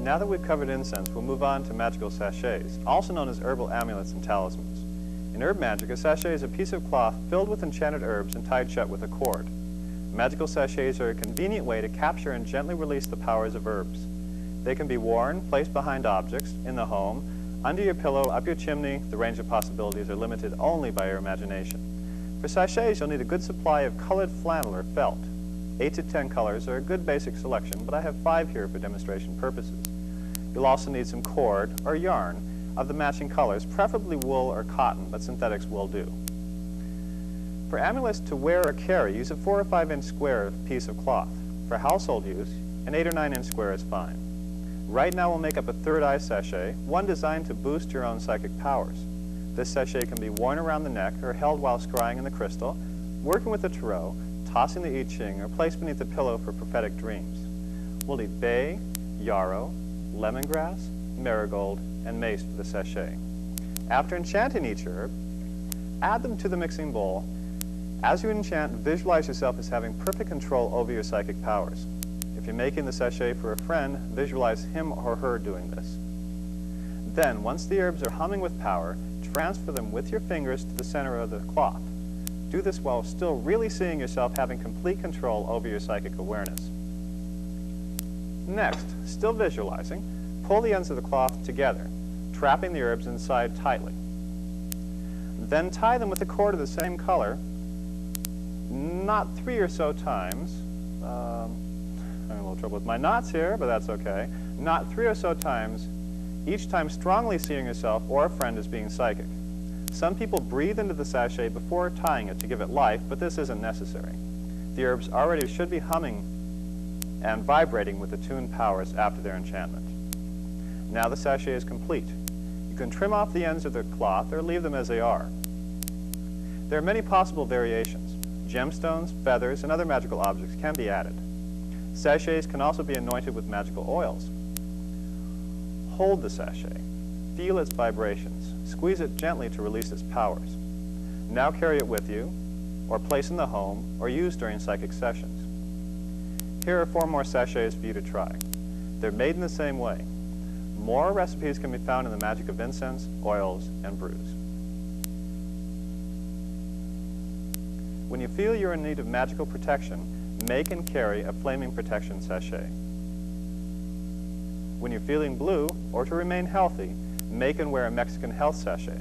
Now that we've covered incense, we'll move on to magical sachets, also known as herbal amulets and talismans. In herb magic, a sachet is a piece of cloth filled with enchanted herbs and tied shut with a cord. Magical sachets are a convenient way to capture and gently release the powers of herbs. They can be worn, placed behind objects, in the home, under your pillow, up your chimney. The range of possibilities are limited only by your imagination. For sachets, you'll need a good supply of colored flannel or felt. 8 to 10 colors are a good basic selection, but I have 5 here for demonstration purposes. You'll also need some cord or yarn of the matching colors, preferably wool or cotton, but synthetics will do. For amulets to wear or carry, use a 4 or 5 inch square piece of cloth. For household use, an 8 or 9 inch square is fine. Right now we'll make up a third eye sachet, one designed to boost your own psychic powers. This sachet can be worn around the neck or held while scrying in the crystal, working with the tarot, tossing the I Ching, or placed beneath the pillow for prophetic dreams. We'll need bay, yarrow, lemongrass, marigold, and mace for the sachet. After enchanting each herb, add them to the mixing bowl. As you enchant, visualize yourself as having perfect control over your psychic powers. If you're making the sachet for a friend, visualize him or her doing this. Then, once the herbs are humming with power, transfer them with your fingers to the center of the cloth. Do this while still really seeing yourself having complete control over your psychic awareness. Next, still visualizing, pull the ends of the cloth together, trapping the herbs inside tightly. Then tie them with a cord of the same color, knot 3 or so times. I'm having a little trouble with my knots here, but that's okay. Knot 3 or so times, each time strongly seeing yourself or a friend as being psychic. Some people breathe into the sachet before tying it to give it life, but this isn't necessary. The herbs already should be humming and vibrating with attuned powers after their enchantment. Now the sachet is complete. You can trim off the ends of the cloth or leave them as they are. There are many possible variations. Gemstones, feathers, and other magical objects can be added. Sachets can also be anointed with magical oils. Hold the sachet. Feel its vibrations. Squeeze it gently to release its powers. Now carry it with you, or place in the home, or use during psychic sessions. Here are 4 more sachets for you to try. They're made in the same way. More recipes can be found in the magic of incense, oils, and brews. When you feel you're in need of magical protection, make and carry a flaming protection sachet. When you're feeling blue, or to remain healthy, make and wear a Mexican health sachet.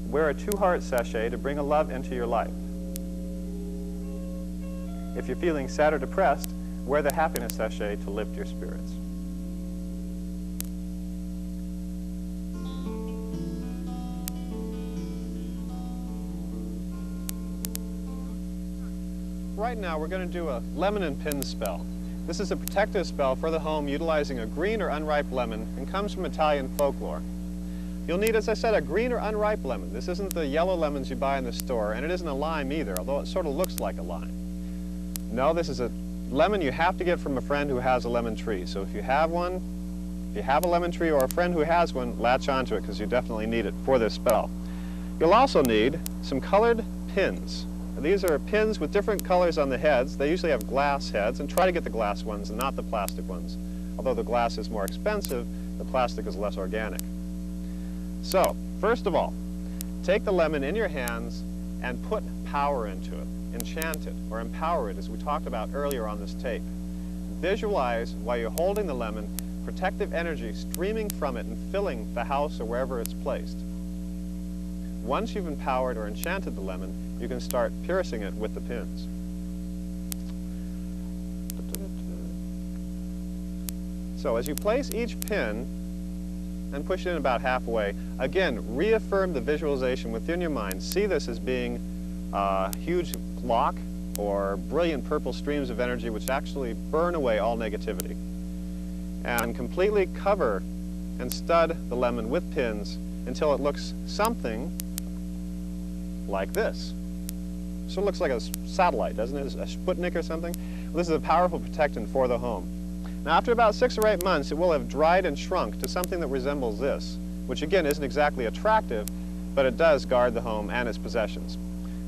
Wear a 2-heart sachet to bring a love into your life. If you're feeling sad or depressed, wear the happiness sachet to lift your spirits. Right now we're going to do a lemon and pin spell. This is a protective spell for the home utilizing a green or unripe lemon and comes from Italian folklore. You'll need, as I said, a green or unripe lemon. This isn't the yellow lemons you buy in the store, and it isn't a lime either, although it sort of looks like a lime. No, this is a lemon you have to get from a friend who has a lemon tree. So if you have one, if you have a lemon tree or a friend who has one, latch onto it because you definitely need it for this spell. You'll also need some colored pins. These are pins with different colors on the heads. They usually have glass heads, and try to get the glass ones and not the plastic ones. Although the glass is more expensive, the plastic is less organic. So, first of all, take the lemon in your hands and put power into it. Enchant it, or empower it, as we talked about earlier on this tape. Visualize, while you're holding the lemon, protective energy streaming from it and filling the house or wherever it's placed. Once you've empowered or enchanted the lemon, you can start piercing it with the pins. So as you place each pin and push it in about halfway, again, reaffirm the visualization within your mind. See this as being a huge block or brilliant purple streams of energy which actually burn away all negativity. And completely cover and stud the lemon with pins until it looks something like this. So it looks like a satellite, doesn't it? A Sputnik or something? Well, this is a powerful protectant for the home. Now, after about 6 or 8 months, it will have dried and shrunk to something that resembles this, which again isn't exactly attractive, but it does guard the home and its possessions.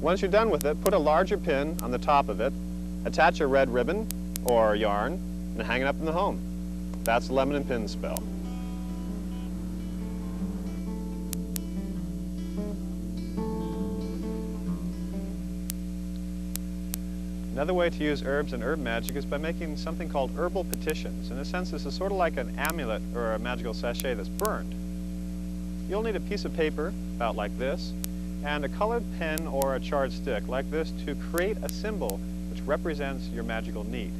Once you're done with it, put a larger pin on the top of it, attach a red ribbon or yarn, and hang it up in the home. That's the lemon and pin spell. Another way to use herbs and herb magic is by making something called herbal petitions. In a sense, this is sort of like an amulet or a magical sachet that's burned. You'll need a piece of paper, about like this, and a colored pen or a charred stick, like this, to create a symbol which represents your magical need.